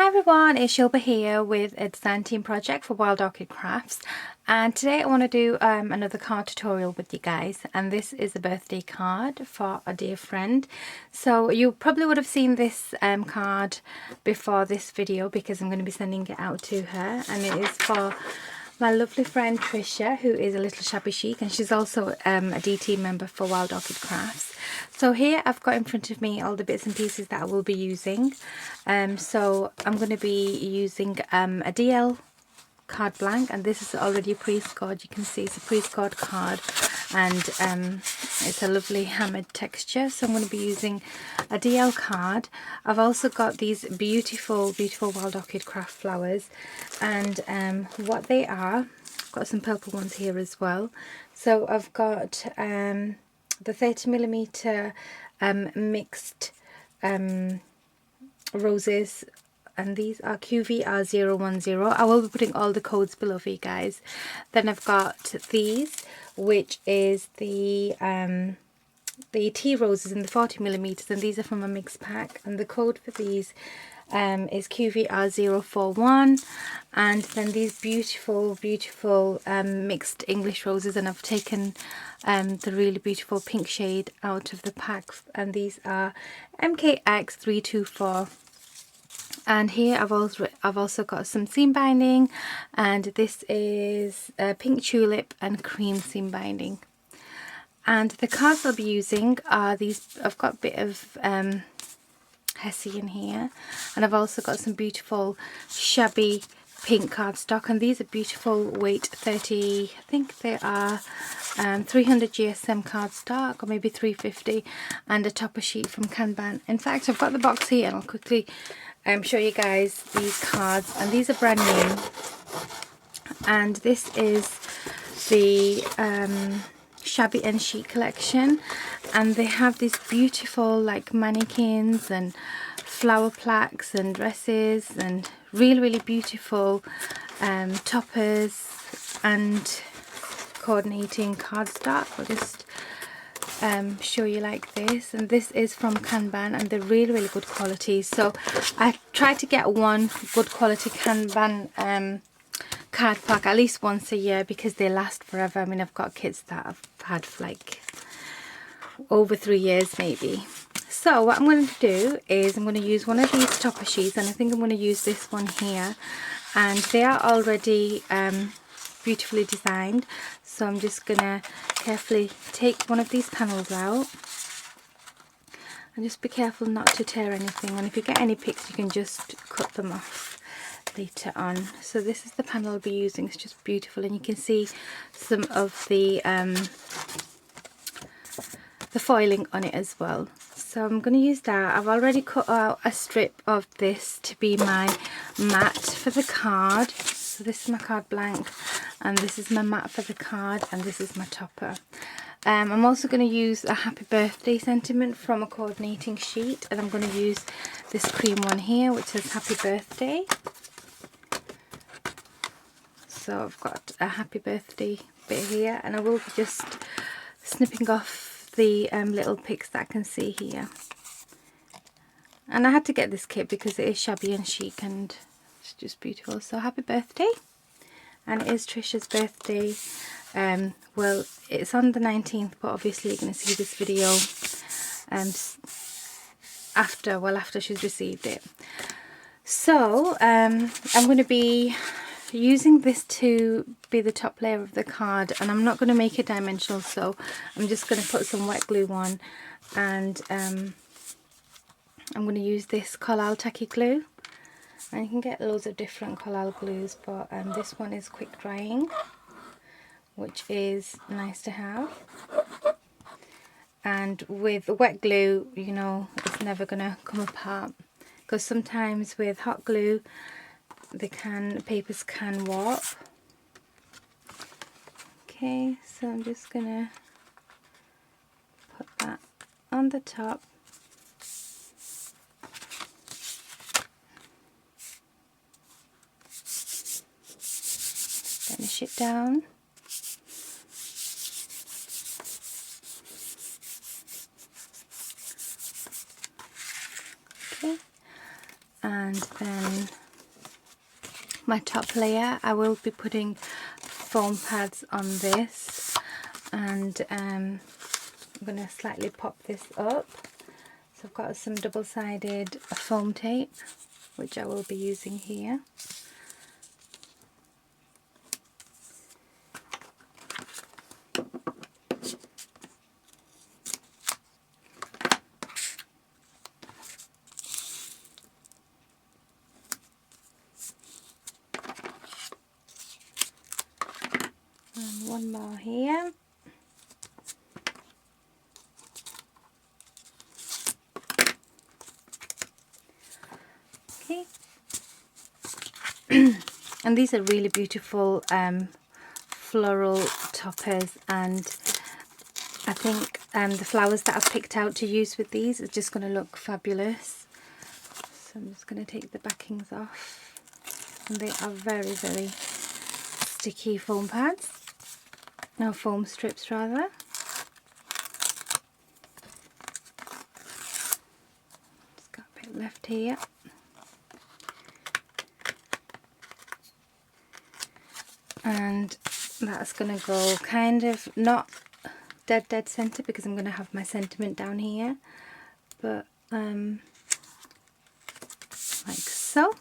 Hi everyone, it's Shilpa here with a design team project for Wild Orchid Crafts, and today I want to do another card tutorial with you guys, and this is a birthday card for a dear friend. So you probably would have seen this card before this video because I'm going to be sending it out to her, and it is for my lovely friend Trisha, who is a little shabby chic, and she's also a DT member for Wild Orchid Crafts. So here I've got in front of me all the bits and pieces that I will be using. So I'm going to be using a DL card blank, and this is already pre-scored. You can see it's a pre-scored card, and it's a lovely hammered texture. So I'm going to be using a DL card. I've also got these beautiful Wild Orchid Craft flowers, and what they are, I've got some purple ones here as well. So I've got the 30mm mixed roses, and these are QVR010. I will be putting all the codes below for you guys. Then I've got these, which is the tea roses in the 40mm, and these are from a mixed pack, and the code for these is QVR041. And then these beautiful mixed English roses, and I've taken the really beautiful pink shade out of the pack, and these are MKX324. And here I've also got some seam binding, and this is pink tulip and cream seam binding. And the cards I'll be using are these. I've got a bit of Hessie in here, and I've also got some beautiful shabby pink cardstock, and these are beautiful weight 30, I think they are 300 GSM cardstock, or maybe 350, and a topper sheet from Kanban. In fact, I've got the box here, and I'll quickly show you guys these cards, and these are brand new, and this is the Shabby and Chic collection, and they have these beautiful like mannequins and flower plaques and dresses and really beautiful toppers and coordinating cardstock. I'll just show you like this, and this is from Kanban, and they're really good quality. So I try to get one good quality Kanban card pack at least once a year because they last forever. I mean, I've got kits that I've had for like over 3 years maybe. So what I'm going to do is I'm going to use one of these topper sheets, and I think I'm going to use this one here, and they are already beautifully designed. So I'm just going to carefully take one of these panels out, and just be careful not to tear anything, and if you get any picks you can just cut them off later on. So this is the panel I'll be using. It's just beautiful, and you can see some of the foiling on it as well. So I'm going to use that. I've already cut out a strip of this to be my mat for the card. So this is my card blank, and this is my mat for the card, and this is my topper. I'm also going to use a happy birthday sentiment from a coordinating sheet, and I'm going to use this cream one here which says happy birthday. So I've got a happy birthday bit here, and I will be just snipping off the little picks that I can see here. And I had to get this kit because it is shabby and chic, and it's just beautiful. So happy birthday, and it is Trisha's birthday. Well, it's on the 19th, but obviously you're going to see this video after she's received it. So I'm going to be using this to be the top layer of the card, and I'm not going to make it dimensional, so I'm just going to put some wet glue on, and I'm going to use this Collal tacky glue, and you can get loads of different Collal glues, but this one is quick drying, which is nice to have. And with wet glue, you know, it's never going to come apart, because sometimes with hot glue the papers can warp. Okay, so I'm just gonna put that on the top, finish it down. Okay, and then on my top layer. I will be putting foam pads on this, and I'm going to slightly pop this up. So I've got some double-sided foam tape, which I will be using here. And one more here. Okay. And these are really beautiful floral toppers, and I think the flowers that I've picked out to use with these are just going to look fabulous. So I'm just going to take the backings off, and they are very, very sticky foam pads. No, foam strips rather. Just got a bit left here. And that's going to go kind of not dead center, because I'm going to have my sentiment down here, but like so.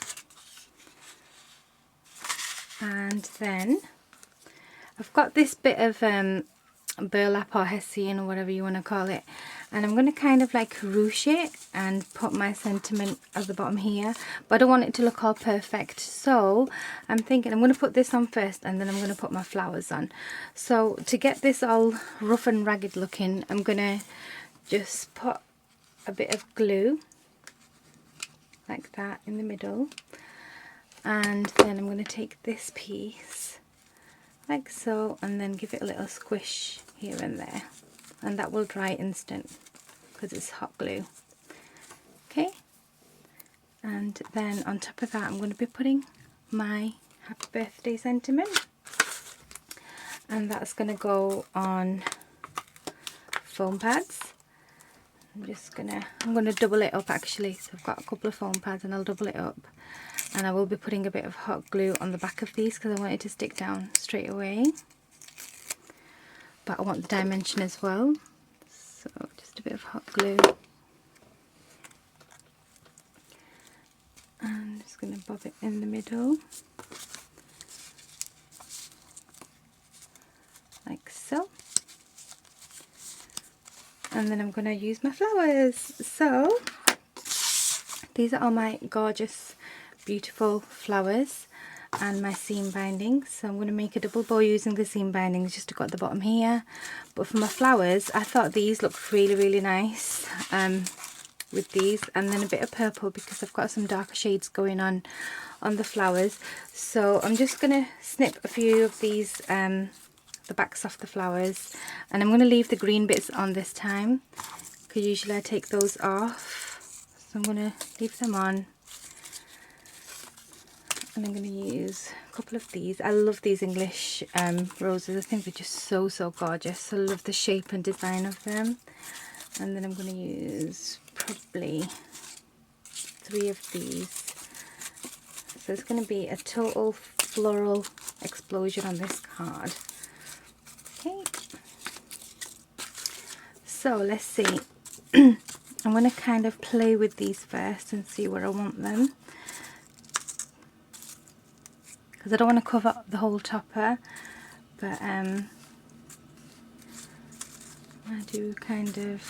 And then I've got this bit of burlap or hessian or whatever you want to call it, and I'm going to kind of like ruche it and put my sentiment at the bottom here, but I don't want it to look all perfect, so I'm thinking I'm going to put this on first and then I'm going to put my flowers on. So to get this all rough and ragged looking, I'm going to just put a bit of glue like that in the middle, and then I'm going to take this piece like so and then give it a little squish here and there, and that will dry instant because it's hot glue. Okay, and then on top of that I'm going to be putting my happy birthday sentiment, and that's going to go on foam pads. I'm going to double it up actually, so I've got a couple of foam pads and I'll double it up, and I will be putting a bit of hot glue on the back of these because I want it to stick down straight away, but I want the dimension as well, so just a bit of hot glue, and I'm just going to bob it in the middle like so. And then I'm going to use my flowers. So these are all my gorgeous, beautiful flowers and my seam bindings. So I'm going to make a double bow using the seam bindings just to go at the bottom here. But for my flowers, I thought these looked really, really nice with these, and then a bit of purple because I've got some darker shades going on the flowers. So I'm just going to snip a few of these the backs off the flowers, and I'm going to leave the green bits on this time because usually I take those off, so I'm going to leave them on, and I'm going to use a couple of these. I love these English roses. I think they're just so gorgeous. I love the shape and design of them. And then I'm going to use probably 3 of these, so it's going to be a total floral explosion on this card. Okay, so let's see. I'm going to kind of play with these first and see where I want them, because I don't want to cover up the whole topper, but I do kind of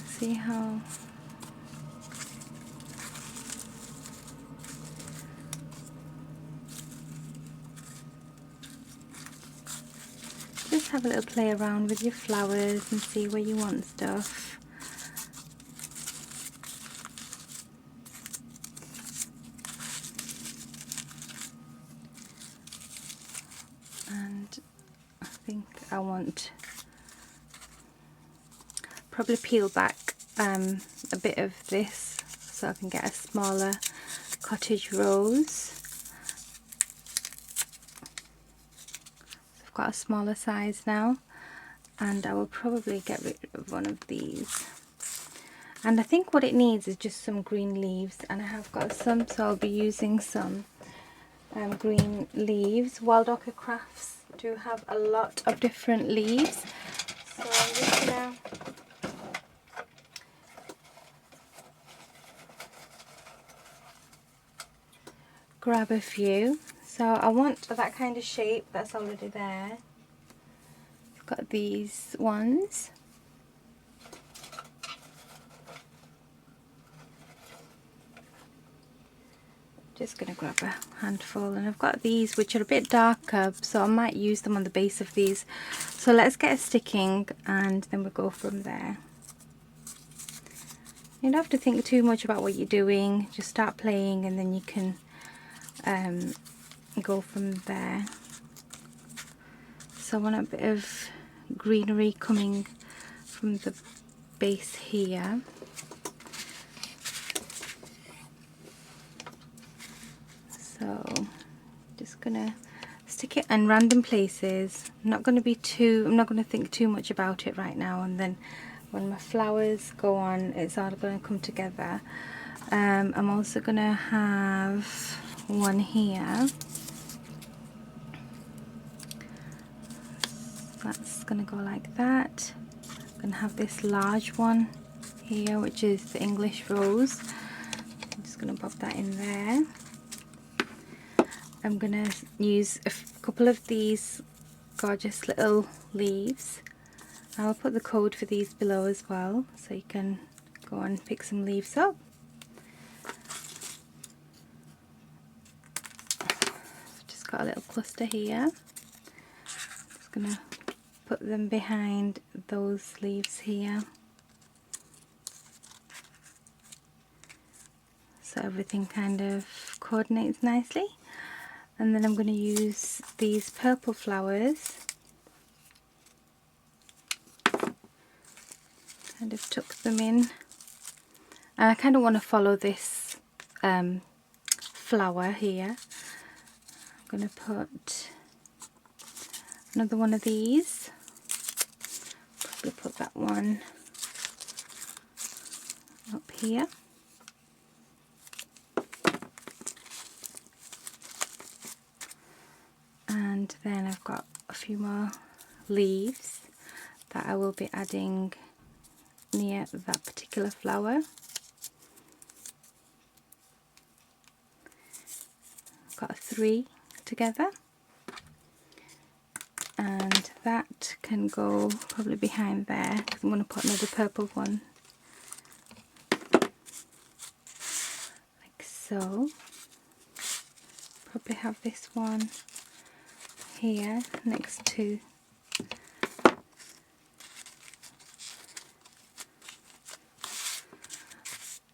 see how just have a little play around with your flowers and see where you want stuff. And I think I want probably peel back a bit of this so I can get a smaller cottage rose. I've got a smaller size now, and I will probably get rid of one of these. And I think what it needs is just some green leaves, and I have got some, so I'll be using some green leaves. Wild Orchid Crafts do have a lot of different leaves, so I'm just gonna grab a few. So I want that kind of shape that's already there. I've got these ones. Just gonna grab a handful, and I've got these which are a bit darker, so I might use them on the base of these. So let's get it sticking and then we'll go from there. You don't have to think too much about what you're doing, just start playing and then you can go from there. So I want a bit of greenery coming from the base here. So just gonna stick it in random places. I'm not gonna think too much about it right now, and then when my flowers go on, it's all gonna come together. I'm also gonna have one here. That's gonna go like that. I'm gonna have this large one here, which is the English rose. I'm just gonna pop that in there. I'm gonna use a couple of these gorgeous little leaves. I'll put the code for these below as well, so you can go and pick some leaves up. Just got a little cluster here. Just gonna put them behind those leaves here, so everything kind of coordinates nicely. And then I'm going to use these purple flowers, kind of tuck them in, and I kind of want to follow this flower here. I'm going to put another one of these, probably put that one up here. And then I've got a few more leaves that I will be adding near that particular flower. I've got 3 together, and that can go probably behind there because I'm going to put another purple one like so. Probably have this one here next to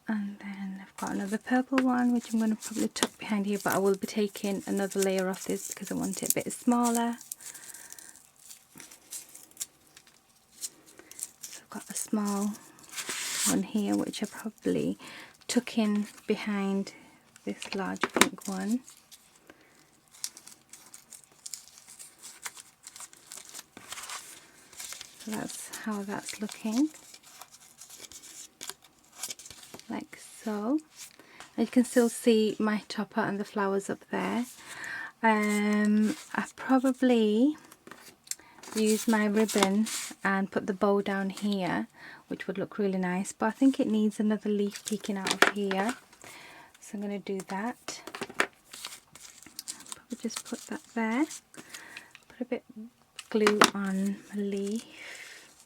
and then I've got another purple one which I'm going to probably tuck behind here, but I will be taking another layer off this because I want it a bit smaller. So I've got a small one here which I probably tuck in behind this large pink one. So that's how that's looking, like so. You can still see my topper and the flowers up there. I probably use my ribbon and put the bow down here, which would look really nice, but I think it needs another leaf peeking out of here, so I'm going to do that. Probably just put that there, put a bit of glue on my leaf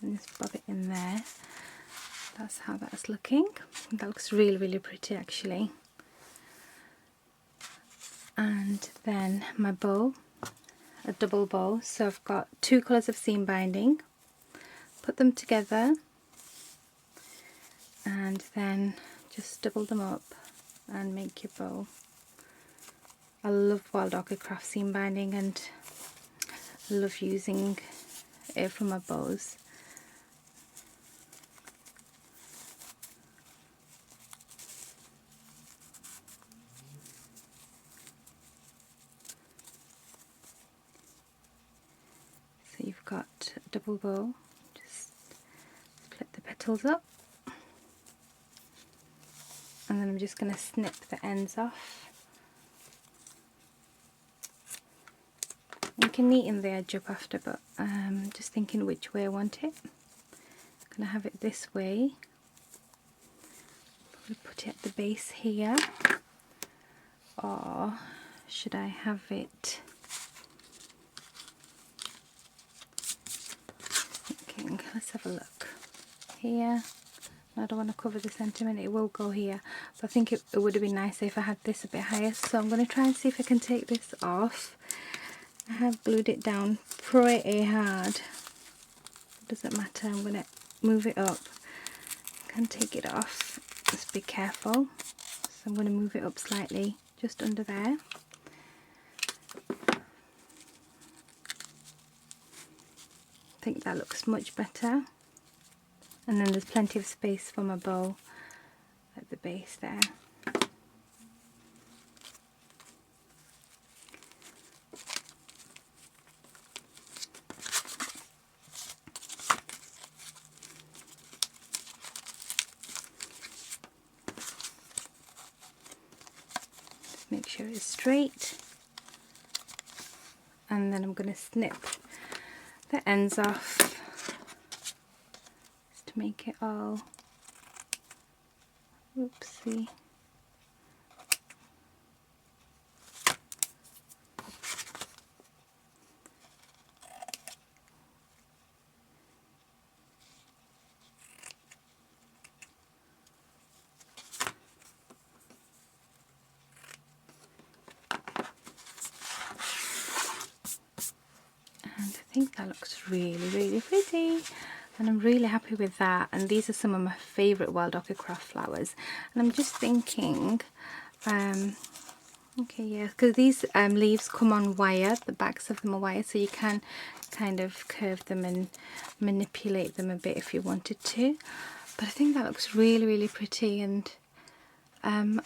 and just bob it in there. That's how that's looking. That looks really, really pretty actually. And then my bow, a double bow, so I've got 2 colours of seam binding, put them together and then just double them up and make your bow. I love Wild Orchid Craft seam binding and I love using it for my bows. So you've got a double bow, just split the petals up and then I'm just going to snip the ends off. You can neaten the edge up after, but just thinking which way I want it. I'm going to have it this way. Probably put it at the base here, or should I have it? Thinking, let's have a look here. I don't want to cover the sentiment, it will go here, but I think it would have been nicer if I had this a bit higher. So I'm going to try and see if I can take this off. I have glued it down pretty hard. It doesn't matter, I'm going to move it up. I can take it off, just be careful. So I'm going to move it up slightly, just under there. I think that looks much better. And then there's plenty of space for my bow at the base there. Make sure it's straight, and then I'm going to snip the ends off just to make it all, oopsie. I think that looks really pretty, and I'm really happy with that. And these are some of my favourite wild orchid craft flowers, and I'm just thinking, okay, yeah, because these leaves come on wire, the backs of them are wire, so you can kind of curve them and manipulate them a bit if you wanted to. But I think that looks really pretty, and I'm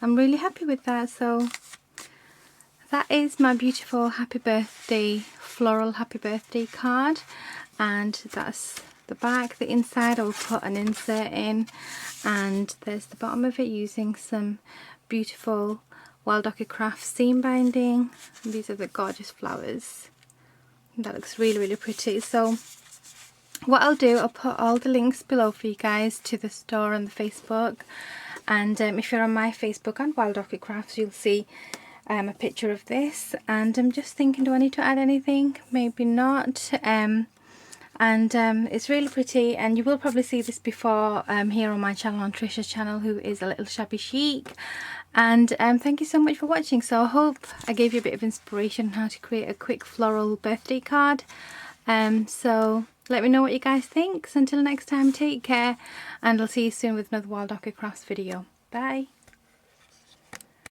really happy with that. So that is my beautiful happy birthday, floral happy birthday card, and that's the back. The inside I'll put an insert in, and there's the bottom of it using some beautiful wild orchid craft seam binding. And these are the gorgeous flowers. That looks really pretty. So what I'll do, I'll put all the links below for you guys to the store and the Facebook, and if you're on my Facebook and Wild Orchid Crafts, you'll see a picture of this. And I'm just thinking, do I need to add anything? Maybe not. It's really pretty, and you will probably see this before here on my channel, on Trisha's channel, who is a little shabby chic. And thank you so much for watching. So I hope I gave you a bit of inspiration on how to create a quick floral birthday card. So let me know what you guys think. So until next time, take care, and I'll see you soon with another Wild Orchid Crafts video. Bye.